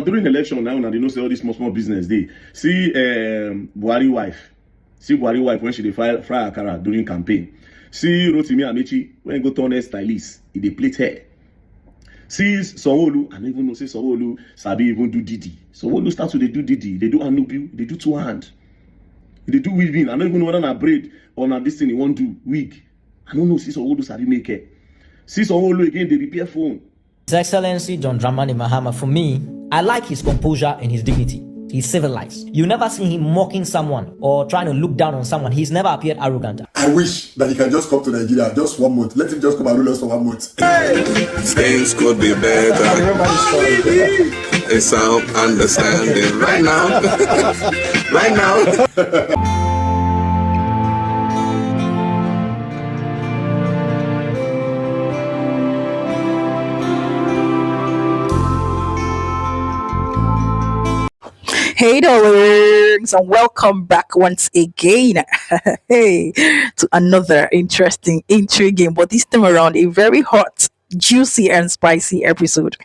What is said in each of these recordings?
During election now, they know say all this small business. They see Buhari wife. See Buhari wife when she dey fry akara during campaign. See Rotimi Amechi when he go turn hair stylist, he dey plait hair. See Sanwo-Olu, I don't even know say Sanwo-Olu sabi even do Didi. Sanwo-Olu start to do Didi, they do Anubu, they do two hand. They do weaving. I don't even know whether na braid or na this thing he want do wig. I don't know see Sanwo-Olu sabi make hair. See Sanwo-Olu again, they repair phone. His Excellency John.Dramani-Mahama, for me, I like his composure and his dignity. He's civilized. You never see him mocking someone or trying to look down on someone. He's never appeared arrogant. I wish that he can just come to Nigeria just 1 month. Let him just come and rule us for 1 month. Things could be better. It's our understanding right now. Right now. Hey darlings, and welcome back once again hey, to another interesting, intriguing, but this time around a very hot, juicy and spicy episode.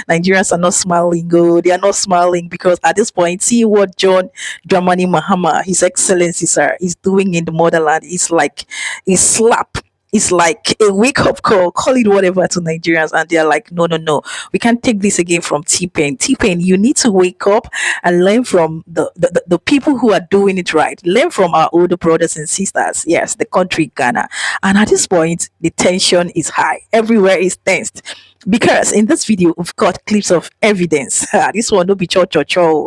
Nigerians are not smiling. They are not smiling because at this point, see what John.Dramani-Mahama, His Excellency, sir, is doing in the motherland. It's like a slap. It's like a wake-up call, call it whatever, to Nigerians, and they're like, no, we can't take this again from T-Pain. T-Pain, you need to wake up and learn from the people who are doing it right. Learn from our older brothers and sisters. Yes, the country Ghana. And at this point, the tension is high. Everywhere is tensed. Because in this video, we've got clips of evidence. This one will be cho.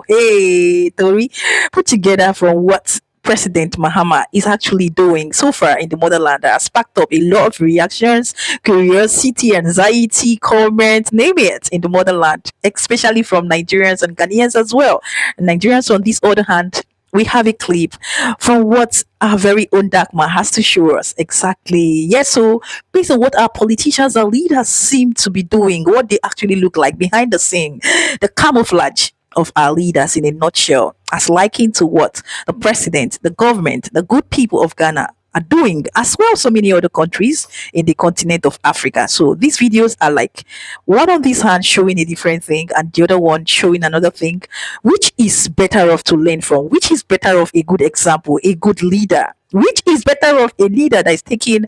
Hey, Tori, put together from what President Mahama is actually doing so far in the motherland that has sparked up a lot of reactions, curiosity, anxiety, comments, name it, in the motherland, especially from Nigerians and Ghanaians as well. And Nigerians, on this other hand, we have a clip from what our very own Darkman has to show us exactly. Yes, so based on what our politicians, our leaders seem to be doing, what they actually look like behind the scene, the camouflage of our leaders in a nutshell, as likened to what the president, the government, the good people of Ghana are doing, as well as so many other countries in the continent of Africa. So these videos are like one on this hand showing a different thing and the other one showing another thing. Which is better off to learn from? Which is better off a good example, a good leader? Which is better off a leader that is taking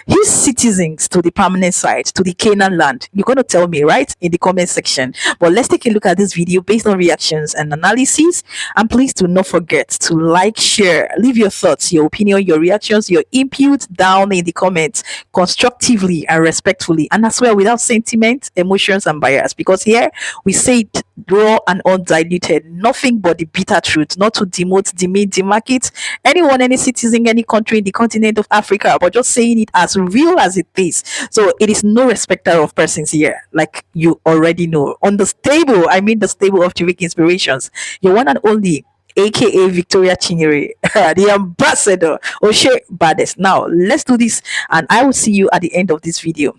his citizens to the permanent site, to the Canaan land? You're going to tell me, right, in the comment section. But let's take a look at this video based on reactions and analysis. And please do not forget to like, share, leave your thoughts, your opinion, your reactions, your input down in the comments constructively and respectfully. And as well without sentiment, emotions, and bias. Because here we say it raw and undiluted, nothing but the bitter truth, not to demote, demean, demarcate anyone, any citizen, any country in the continent of Africa, but just saying it as real as it is. So it is no respecter of persons here, like you already know. On the stable, I mean the stable of Civic Inspirations, your one and only, aka Victoria Chinyere, the ambassador, Oshe Bades. Now let's do this, and I will see you at the end of this video.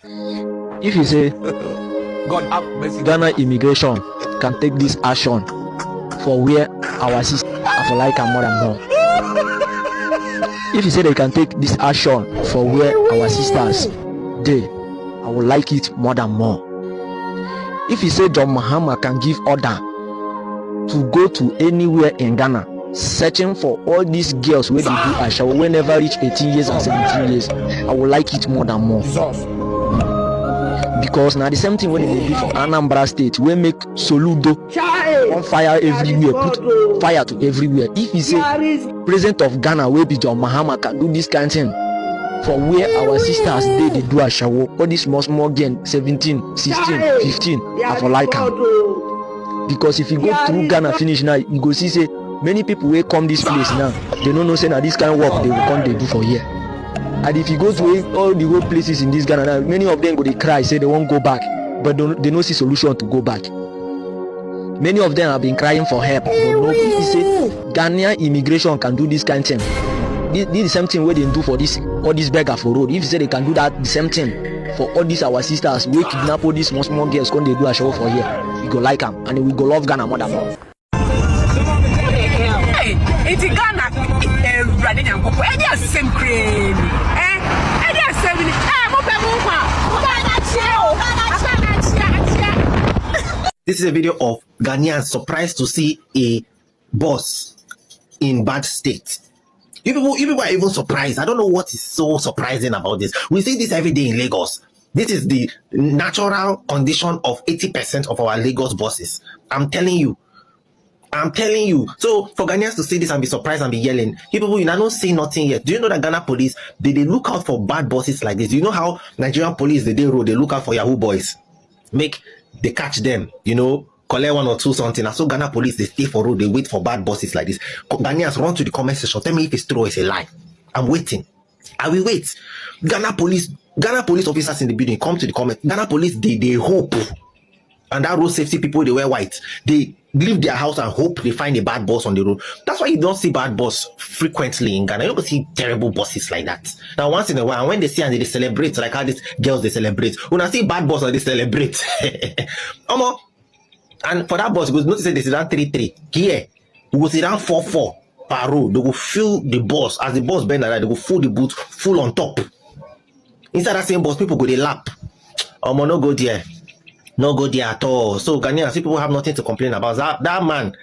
If you say Ghana immigration can take this action for where our sisters are for like a more and more. If you say they can take this action for where our sisters they, I would like it more than more. If you say John.Mahama can give order to go to anywhere in Ghana, searching for all these girls where they do Ashawo when never reach 18 years and 17 years, I would like it more than more. Because now the same thing when they do for Anambra State, we make Soludo on fire everywhere, put fire to everywhere. If you say president of Ghana where be John.Mahama can do this kind of thing for where our sisters they do a shower, all this small again 17, 16, 15, I for like them. Because if you go through Ghana finish now, you go see say many people will come this place now, they don't know say now this kind of work they will come they do for here. And if you go to all the old places in this Ghana now, many of them go they cry, say they won't go back, but they don't see solution to go back. Many of them have been crying for help, but nobody say Ghanaian immigration can do this kind of thing. This is the same thing where they do for this all these beggars for road. If you say they can do that, the same thing for all these our sisters, we kidnap all these small girls, when they do a show for here, we go like them and we go love Ghana more than more. Hey, it's Ghana, running and go. Any same cream, any same. This is a video of Ghanaians surprised to see a boss in bad state. You people are even surprised. I don't know what is so surprising about this. We see this every day in Lagos. This is the natural condition of 80% of our Lagos bosses. I'm telling you. So for Ghanaians to see this and be surprised and be yelling, you people, you don't see nothing yet. Do you know that Ghana police, they look out for bad bosses like this? Do you know how Nigerian police, they look out for Yahoo boys? They catch them, collect one or two something. And so Ghana police, they stay for road, they wait for bad bosses like this. Ghanaians, run to the comment section. Tell me if it's true or it's a lie. I'm waiting. I will wait. Ghana police officers in the building, come to the comment. Ghana police, they hope. And that road safety people, they wear white. They leave their house and hope they find a bad boss on the road. That's why you don't see bad boss frequently in Ghana. You don't see terrible bosses like that. Now, once in a while, when they see and they celebrate, like how these girls, they celebrate. When I see bad boss, they celebrate. And for that boss, you notice they sit down 3-3. Here, we will sit down 4-4 per row. They will fill the boss. As the boss bend like that, they will fill the boot full on top. Inside that same boss, people go, they lap. No go there. No go there at all. So Ghanaians, people have nothing to complain about. That man,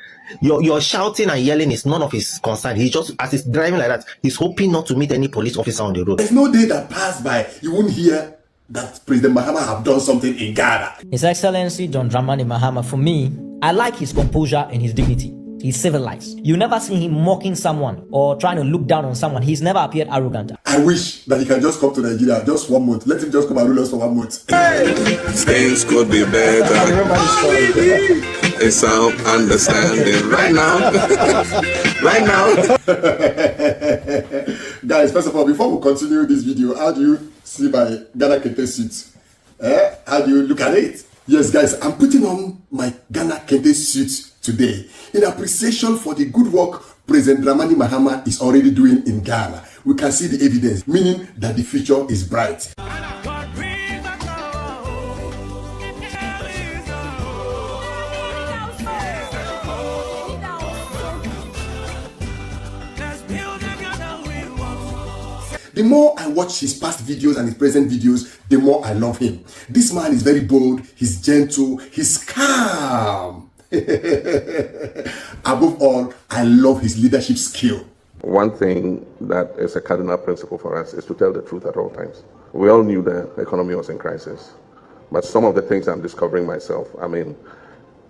you're shouting and yelling is none of his concern. He just, as he's driving like that, he's hoping not to meet any police officer on the road. There's no day that passed by you won't hear that President Mahama have done something in Ghana. His Excellency John.Dramani Mahama, for me, I like his composure and his dignity. He's civilized. You never see him mocking someone or trying to look down on someone. He's never appeared arrogant. I wish that he can just come to Nigeria just 1 month. Let him just come and rule us for 1 month. Things could be better. It's some understanding right now. Right now. Guys, first of all, before we continue this video, how do you see my Ghana Kente suit? How do you look at it? Yes, guys, I'm putting on my Ghana Kente suit today in appreciation for the good work President Dramani Mahama is already doing in Ghana. We can see the evidence, meaning that the future is bright. The more I watch his past videos and his present videos, the more I love him. This man is very bold, he's gentle, he's calm. Above all, I love his leadership skill. One thing that is a cardinal principle for us is to tell the truth at all times. We all knew the economy was in crisis, but some of the things I'm discovering myself,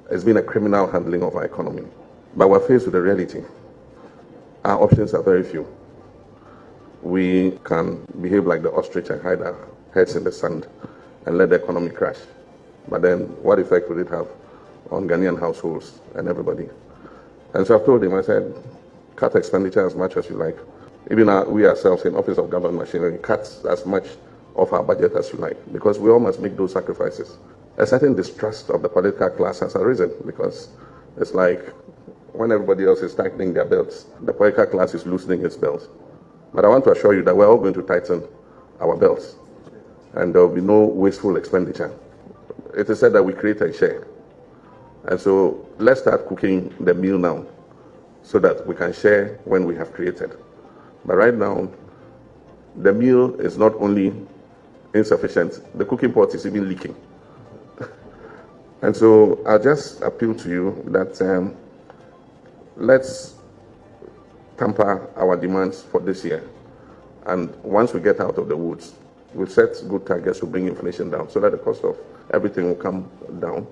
it's been a criminal handling of our economy. But we're faced with the reality. Our options are very few. We can behave like the ostrich and hide our heads in the sand and let the economy crash. But then what effect would it have on Ghanaian households and everybody? And so I've told him, I said, cut expenditure as much as you like. Even we ourselves in Office of Government Machinery, cut as much of our budget as you like, because we all must make those sacrifices. A certain distrust of the political class has arisen, because it's like when everybody else is tightening their belts, the political class is loosening its belts. But I want to assure you that we're all going to tighten our belts, and there will be no wasteful expenditure. It is said that we create and share. And so let's start cooking the meal now so that we can share when we have created. But right now, the meal is not only insufficient, the cooking pot is even leaking. And so I'll just appeal to you that let's temper our demands for this year. And once we get out of the woods, we'll set good targets to bring inflation down so that the cost of everything will come down.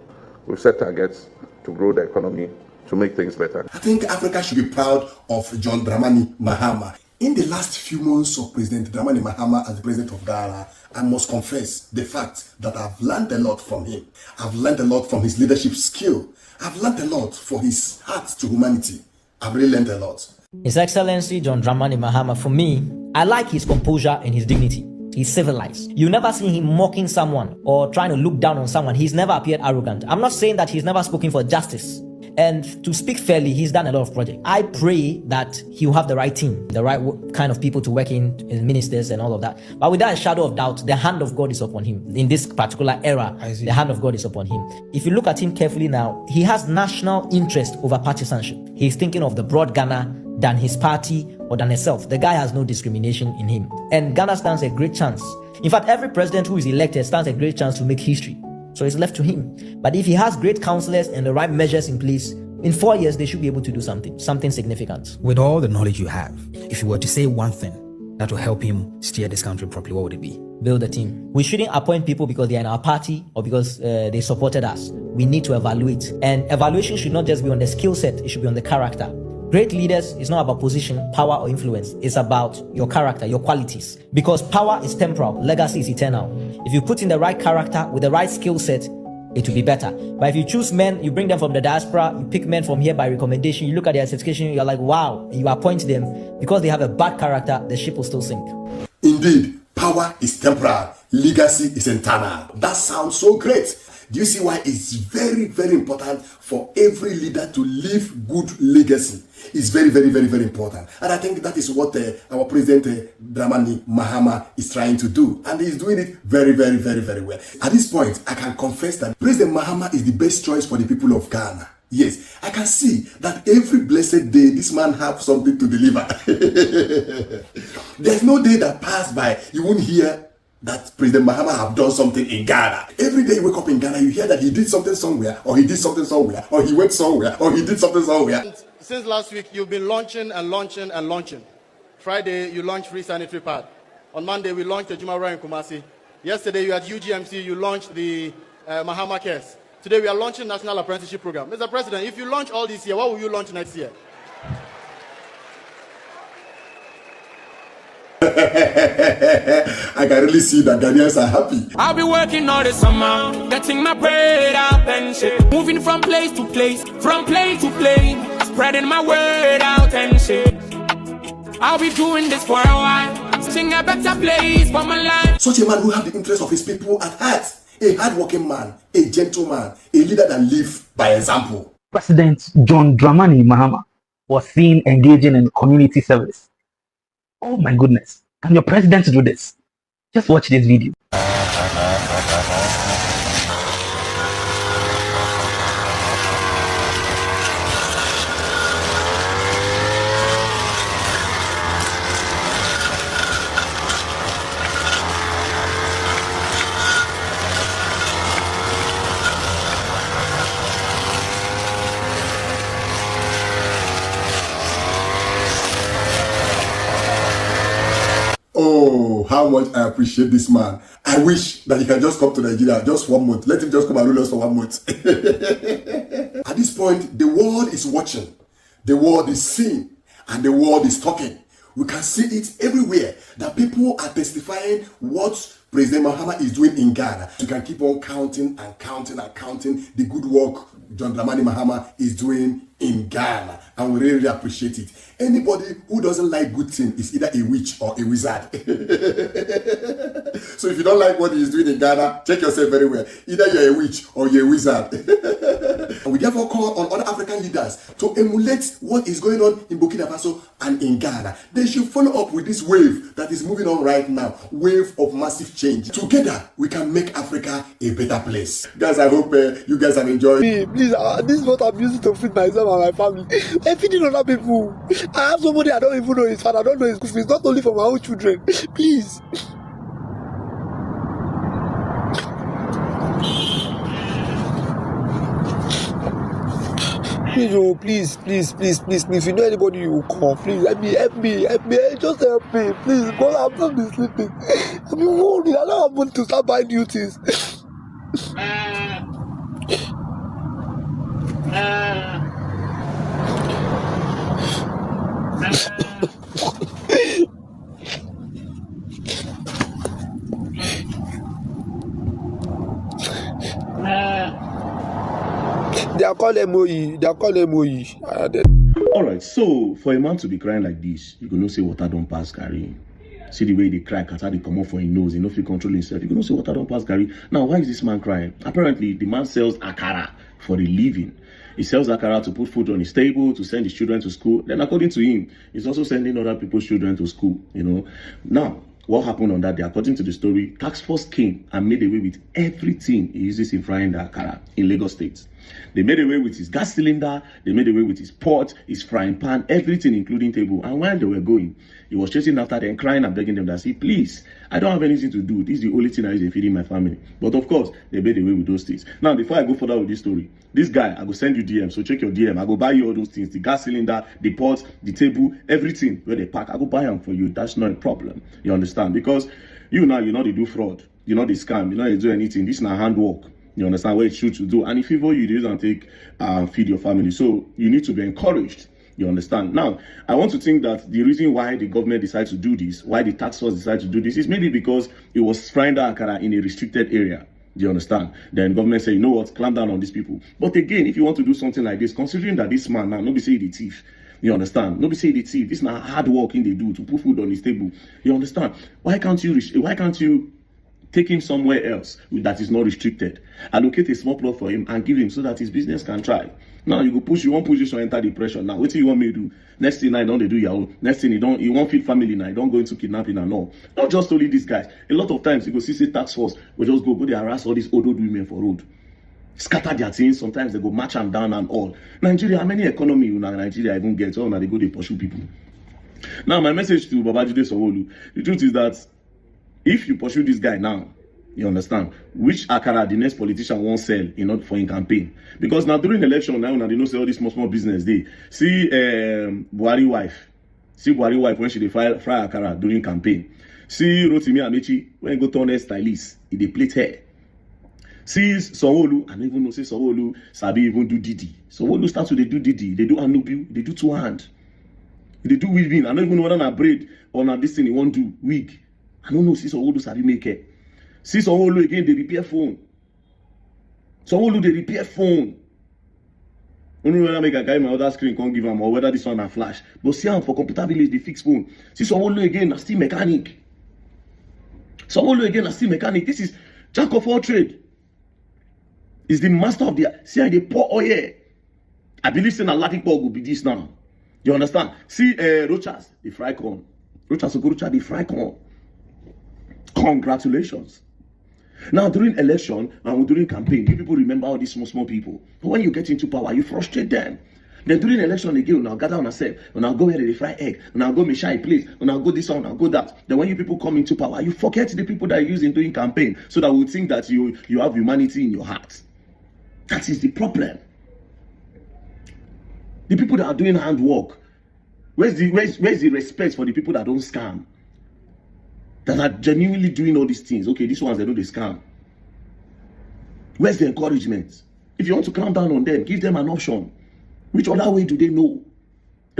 We've set targets to grow the economy, to make things better. I think Africa should be proud of John Dramani Mahama. In the last few months of President Dramani Mahama as the president of Ghana, I must confess the fact that I've learned a lot from him. I've learned a lot from his leadership skill. I've learned a lot for his heart to humanity. I've really learned a lot. His Excellency John.Dramani Mahama, for me, I like his composure and his dignity. He's civilized. You never see him mocking someone or trying to look down on someone. He's never appeared arrogant. I'm not saying that he's never spoken for justice. And to speak fairly, he's done a lot of projects. I pray that he'll have the right team, the right kind of people to work in ministers and all of that. But without a shadow of doubt, the hand of God is upon him. In this particular era, the hand of God is upon him. If you look at him carefully now, he has national interest over partisanship. He's thinking of the broad Ghana than his party or than himself. The guy has no discrimination in him. And Ghana stands a great chance. In fact, every president who is elected stands a great chance to make history. So it's left to him. But if he has great counselors and the right measures in place, in 4 years, they should be able to do something significant. With all the knowledge you have, if you were to say one thing that will help him steer this country properly, what would it be? Build a team. We shouldn't appoint people because they are in our party or because they supported us. We need to evaluate. And evaluation should not just be on the skill set, it should be on the character. Great leaders is not about position, power, or influence. It's about your character, your qualities. Because power is temporal, legacy is eternal. If you put in the right character with the right skill set, it will be better. But if you choose men, you bring them from the diaspora, you pick men from here by recommendation, you look at their certification, you're like, wow, and you appoint them because they have a bad character, the ship will still sink. Indeed, power is temporal, legacy is eternal. That sounds so great. Do you see why it's very, very important for every leader to leave good legacy? It's very, very, very, very important. And I think that is what our President Jd.Mahama is trying to do. And he's doing it very, very, very, very well. At this point, I can confess that President Mahama is the best choice for the people of Ghana. Yes, I can see that every blessed day, this man has something to deliver. There's no day that passed by, you won't hear that President Mahama have done something in Ghana. Every day you wake up in Ghana, you hear that he did something somewhere, or he did something somewhere, or he went somewhere, or he did something somewhere. Since last week, you've been launching and launching and launching. Friday, you launched free sanitary pad. On Monday, we launched the Jumara in Kumasi. Yesterday, you at UGMC, you launched the Mahama Cares. Today, we are launching National Apprenticeship Program. Mr. President, if you launch all this year, what will you launch next year? I can really see that Ghanaians are happy. I'll be working all the summer, getting my bread up and shit. Moving from place to place, from place to place, spreading my word out and shit. I'll be doing this for a while, seeing a better place for my life. Such a man who has the interest of his people at heart. A hardworking man, a gentleman, a leader that lives by example. President John.Mahama was seen engaging in community service. Oh my goodness, can your president do this? Just watch this video. Oh, how much I appreciate this man. I wish that he can just come to Nigeria just 1 month. Let him just come and rule us for 1 month. At this point, the world is watching. The world is seeing. And the world is talking. We can see it everywhere. That people are testifying what President Mahama is doing in Ghana. You can keep on counting and counting and counting the good work John.Mahama is doing in Ghana, and we really appreciate it. Anybody who doesn't like good things is either a witch or a wizard. So if you don't like what he's doing in Ghana, check yourself very well. Either you're a witch or you're a wizard. And we therefore call on other African leaders to emulate what is going on in Burkina Faso and in Ghana. They should follow up with this wave that is moving on right now, wave of massive change. Together, we can make Africa a better place. Guys, I hope you guys have enjoyed. Please, this is what I'm using to feed myself and my family. I'm feeding other people. I have somebody I don't even know his father, I don't know his school fees, not only for my own children. Please. Please, please. If you know anybody, you will call. Please, help me. Just help me, please. Because I'm not been sleeping. I've been worried. I don't want to start buying new things. They are calling Moyi. All right, so for a man to be crying like this, you can know say water don't pass Gary. See the way they cry, Kata they come off for his nose, he no fit control himself. You can know say water don't pass Gary. Now, why is this man crying? Apparently, the man sells akara for a living. He sells akara to put food on his table, to send his children to school. Then according to him, he's also sending other people's children to school, you know. Now, what happened on that day, according to the story, task force came and made away with everything he uses in frying the akara in Lagos State. They made away with his gas cylinder, they made away with his pot, his frying pan, everything, including table. And while they were going, he was chasing after them, crying and begging them that, see, please, I don't have anything to do. This is the only thing I use in feeding my family. But of course, they made away with those things. Now, before I go further with this story, this guy, I go send you DM, so check your DM. I go buy you all those things, the gas cylinder, the pot, the table, everything where they pack. I go buy them for you. That's not a problem. You understand? Because you now, you know they do fraud. You know they scam. You know they do anything. This is not handwork. You understand what it should to do. And if favor you, do and take feed your family. So you need to be encouraged. You understand? Now, I want to think that the reason why the government decided to do this, why the task force decided to do this, is maybe because it was frying the akara in a restricted area. Do you understand? Then government say, you know what, clamp down on these people. But again, if you want to do something like this, considering that this man now, nobody say the thief. You understand? Nobody say the thief. This is not hard working they do to put food on his table. You understand? Why can't you take him somewhere else that is not restricted? Allocate a small plot for him and give him so that his business can try. Now you won't push this to enter depression. Now what do you want me to do? Next thing I don't they do your own. Next thing you won't feed family now. You don't go into kidnapping and all. Not just only these guys. A lot of times you go see tax force will just go they harass all these old women for road. Scatter their things. Sometimes they go match them down and all. Nigeria, how many economy in Nigeria even get? Oh, now they go they pursue people. Now my message to Babajide Sanwo-Olu, the truth is that if you pursue this guy now, you understand which akara the next politician won't sell in order for his campaign. Because now during the election now they know say all this small business they see Buhari wife when she fry akara during campaign. See Rotimi when he go turn hair stylist, he dey plait hair. See Sanwo-Olu, I don't even know say Sanwo-Olu sabi even do Didi. Sanwo-Olu start to do Didi, they do Anubiu, they do two hand, they do weaving. I don't even know whether na braid or na this thing he won't do wig. I don't know see Sanwo-Olu sabi make hair. See Sanwo-Olu again, they repair phone. Sanwo-Olu they repair phone. I don't know whether make a guy my other screen can't give him or whether this one a flash. But see him for computer village, they fix phone. See Sanwo-Olu again, still mechanic. Sanwo-Olu again, still mechanic. This is jack of all trade. Is the master of the see how they pour oil. I believe saying a Latin ball will be this now. You understand? See Rochas, the fry corn. Rochas Okorocha, the fry corn. Congratulations. Now during election and during campaign, you people remember all these small people. But when you get into power, you frustrate them. Then during election again, now gather on yourself, and I'll go here they fry egg, and I'll go me shy place, and I'll go this one, I'll go that. Then when you people come into power, you forget the people that are using during campaign, so that we think that you have humanity in your heart. That is the problem. The people that are doing hard work, where's the respect for the people that don't scam? That are genuinely doing all these things. Okay, these ones they know they scam. Where's the encouragement? If you want to clamp down on them, give them an option. Which other way do they know?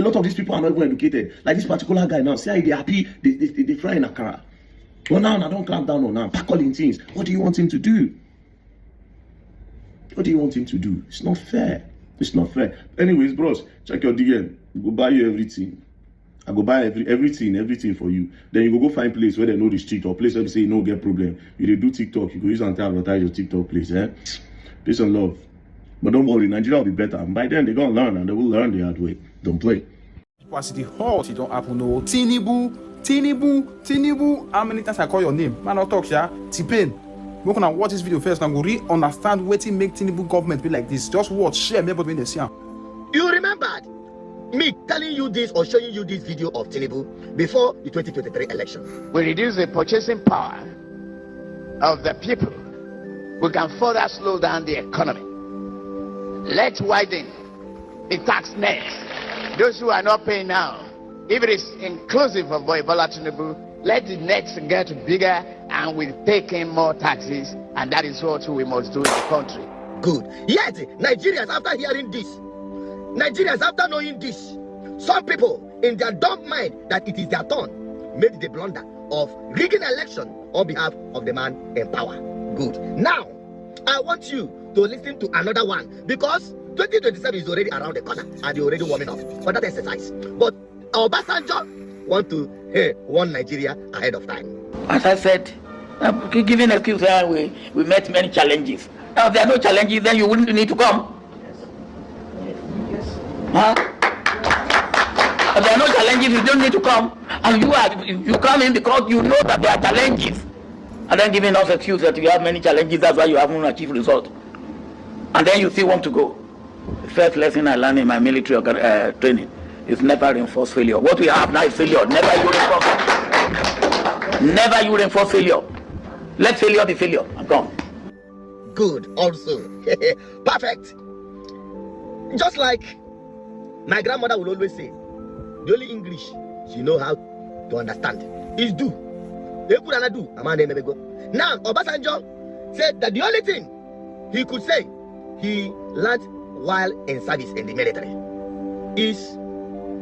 A lot of these people are not even educated. Like this particular guy now, say they happy, they fry in akara. Well now, I don't clamp down on him. Pack all in things. What do you want him to do? What do you want him to do? It's not fair. It's not fair. Anyways, bros, check your DM. We'll buy you everything. I go buy everything for you. Then you go find place where they know restrict or place where they say you no get problem. You dey do TikTok, you go use and advertise your TikTok place. Peace and love. But don't worry, Nigeria will be better. And by then they're gonna learn and they will learn the hard way. Don't play. Capacity halt, you don't happen no. Tinibu. How many times I call your name? Man, I'll talk, yeah. T-Pain. We're gonna watch this video first and go re-understand what it make Tinibu government be like this. Just watch, share, maybe when they see him. You remembered me telling you this or showing you this video of Tinibu before the 2023 election. We reduce the purchasing power of the people. We can further slow down the economy. Let's widen the tax net. Those who are not paying now, if it is inclusive of Bola Tinibu, let the nets get bigger and we take in more taxes, and that is what we must do in the country. Good. Yet, Nigerians, after hearing this, Nigerians, after knowing this, some people in their dumb mind that it is their turn made the blunder of rigging election on behalf of the man in power. Good. Now, I want you to listen to another one because 2027 is already around the corner and you're already warming up for that exercise. But Obasanjo want to warn Nigeria ahead of time. As I said, giving excuse we met many challenges. Now, if there are no challenges, then you wouldn't need to come. Huh? If there are no challenges, you don't need to come. And you come in because you know that there are challenges, and then giving us excuse that you have many challenges, that's why you haven't achieved result. And then you still want to go. The first lesson I learned in my military training is never reinforce failure. What we have now is failure. Never you reinforce. Never you reinforce failure. Let failure be failure. I'm gone. Good, also. Perfect. Just like my grandmother would always say, the only English she know how to understand is do. Now, Obasanjo said that the only thing he could say he learned while in service in the military is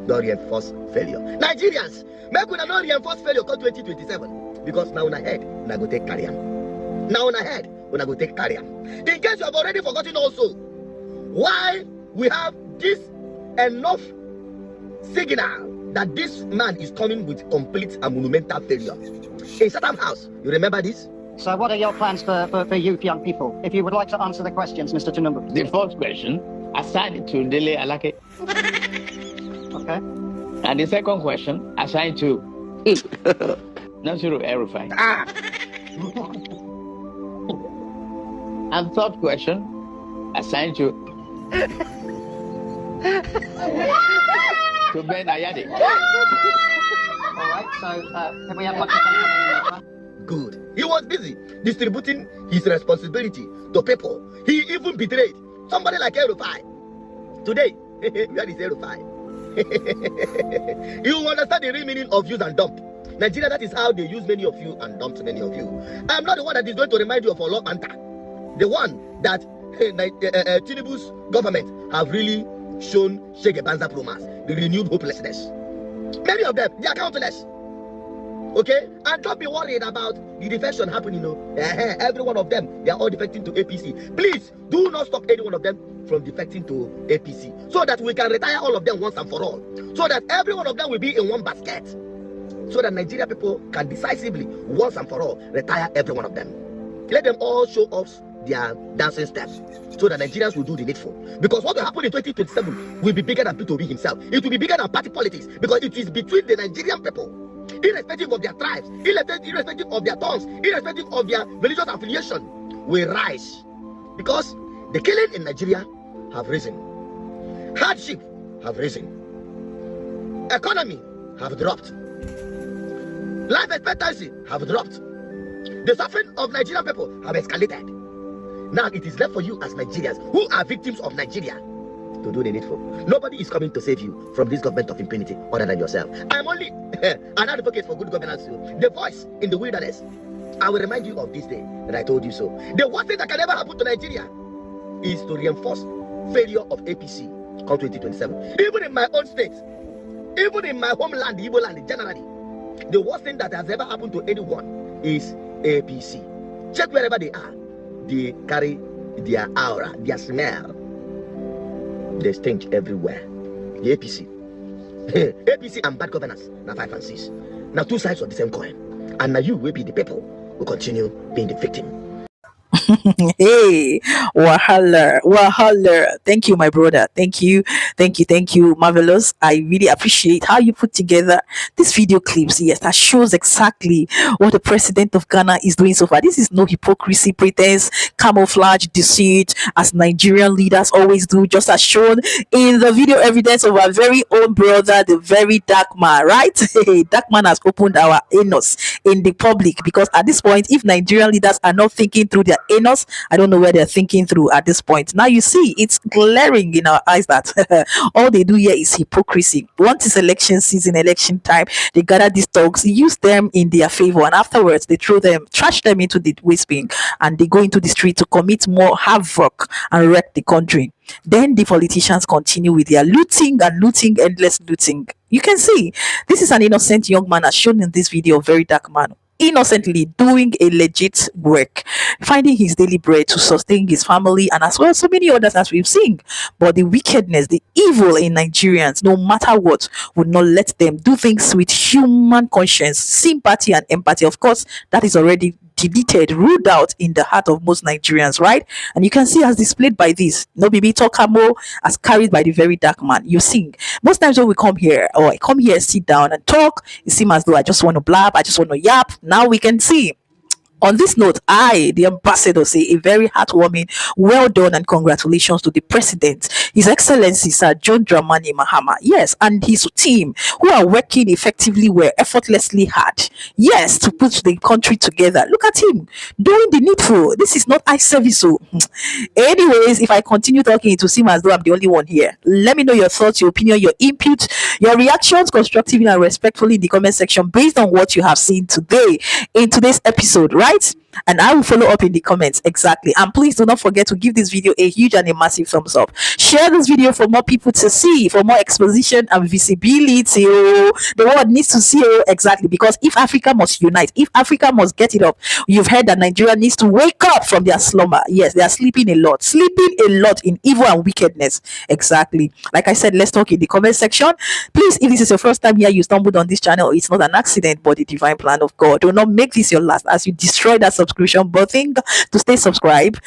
the reinforced failure. Nigerians, make we not reinforce failure till 2027, because now on ahead, we go take carry. Now on ahead, we go take carry. In case you have already forgotten also, why we have this enough signal that this man is coming with complete and monumental failure. In Chatham House, you remember this? So what are your plans for youth, young people? If you would like to answer the questions, Mr. Tinibu. The first question, assigned to Dele Alake. Okay. And the second question, assigned to Nasiru Erufai. And third question, assigned to Ben Ayade. All right, so can we have microphone coming in this one? Good. He was busy distributing his responsibility to people. He even betrayed somebody like Erufai. Today, where is Erufai? You understand the real meaning of use and dump. Nigeria, that is how they use many of you and dump many of you. I'm not the one that is going to remind you of Olo Anta. The one that Tinibu's government have really shown Shege Banza Promas, the renewed hopelessness. Many of them, they are countless. Okay? And don't be worried about the defection happening. Every one of them, they are all defecting to APC. Please, do not stop any one of them from defecting to APC, so that we can retire all of them once and for all. So that every one of them will be in one basket. So that Nigeria people can decisively, once and for all, retire every one of them. Let them all show us their dancing steps, so that Nigerians will do the needful. Because what will happen in 2027 will be bigger than P2B himself. It will be bigger than party politics, because it is between the Nigerian people, irrespective of their tribes, irrespective of their tongues, irrespective of their religious affiliation, will rise. Because the killing in Nigeria have risen. Hardship have risen. Economy have dropped. Life expectancy have dropped. The suffering of Nigerian people have escalated. Now it is left for you as Nigerians who are victims of Nigeria to do the needful. Nobody is coming to save you from this government of impunity other than yourself. I'm only an advocate for good governance, the voice in the wilderness. I will remind you of this day that I told you so. The worst thing that can ever happen to Nigeria is to reinforce failure of APC come 2027. Even in my own state, even in my homeland, the Igbo land generally, the worst thing that has ever happened to anyone is APC. Check wherever they are. They carry their aura, their smell. They stink everywhere. The APC. APC and bad governance, now 5 and 6. Now 2 sides of the same coin. And now you will be the people who continue being the victim. Hey, wahala. Thank you, my brother. Thank you. Marvelous. I really appreciate how you put together these video clips. Yes, that shows exactly what the president of Ghana is doing so far. This is no hypocrisy, pretense, camouflage, deceit, as Nigerian leaders always do, just as shown in the video evidence of our very own brother, the very dark man, right? Hey, dark man has opened our anus in the public, because at this point, if Nigerian leaders are not thinking through their anus, I don't know where they're thinking through at this point. Now you see, it's glaring in our eyes that all they do here is hypocrisy. Once it's election season, election time, they gather these thugs, use them in their favor, and afterwards they throw them, trash them into the waste bin, and they go into the street to commit more havoc and wreck the country. Then the politicians continue with their looting, endless looting. You can see this is an innocent young man, as shown in this video, very dark man, innocently doing a legit work, finding his daily bread to sustain his family, and as well so many others as we've seen. But the wickedness, the evil in Nigerians, no matter what, would not let them do things with human conscience, sympathy and empathy. Of course, that is already deleted, ruled out in the heart of most Nigerians, right? And you can see as displayed by this, no baby talkamo as carried by the very dark man. You see, most times when we come here, or I come here, sit down and talk, it seems as though I just want to blab, I just want to yap. Now we can see. On this note, I, the ambassador, say a very heartwarming, well done, and congratulations to the president, His Excellency Sir John Dramani Mahama, yes, and his team who are working effectively, were effortlessly hard, yes, to put the country together. Look at him doing the needful. This is not eye service. So, anyways, if I continue talking, it will seem as though I'm the only one here. Let me know your thoughts, your opinion, your input, your reactions, constructively and respectfully, in the comment section based on what you have seen today in today's episode, right? And I will follow up in the comments. Exactly. And please do not forget to give this video a huge and a massive thumbs up. Share this video for more people to see, for more exposition and visibility. Oh, the world needs to see. Oh, exactly. Because if Africa must unite, if Africa must get it up, you've heard that Nigeria needs to wake up from their slumber. Yes, they are sleeping a lot in evil and wickedness. Exactly. Like I said, let's talk in the comment section. Please, if this is your first time here, you stumbled on this channel, it's not an accident but the divine plan of God. Do not make this your last as you destroy that subscription button to stay subscribed.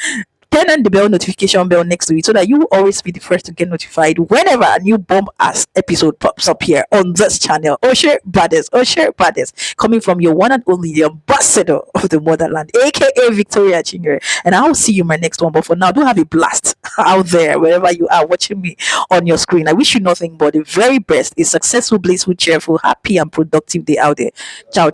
Turn on the bell notification bell next to it so that you will always be the first to get notified whenever a new bomb ass episode pops up here on this channel. Osher Brothers, coming from your one and only, the ambassador of the motherland, aka Victoria Chingere. And I will see you in my next one. But for now, do have a blast out there wherever you are watching me on your screen. I wish you nothing but the very best, a successful, blissful, cheerful, happy, and productive day out there. Ciao.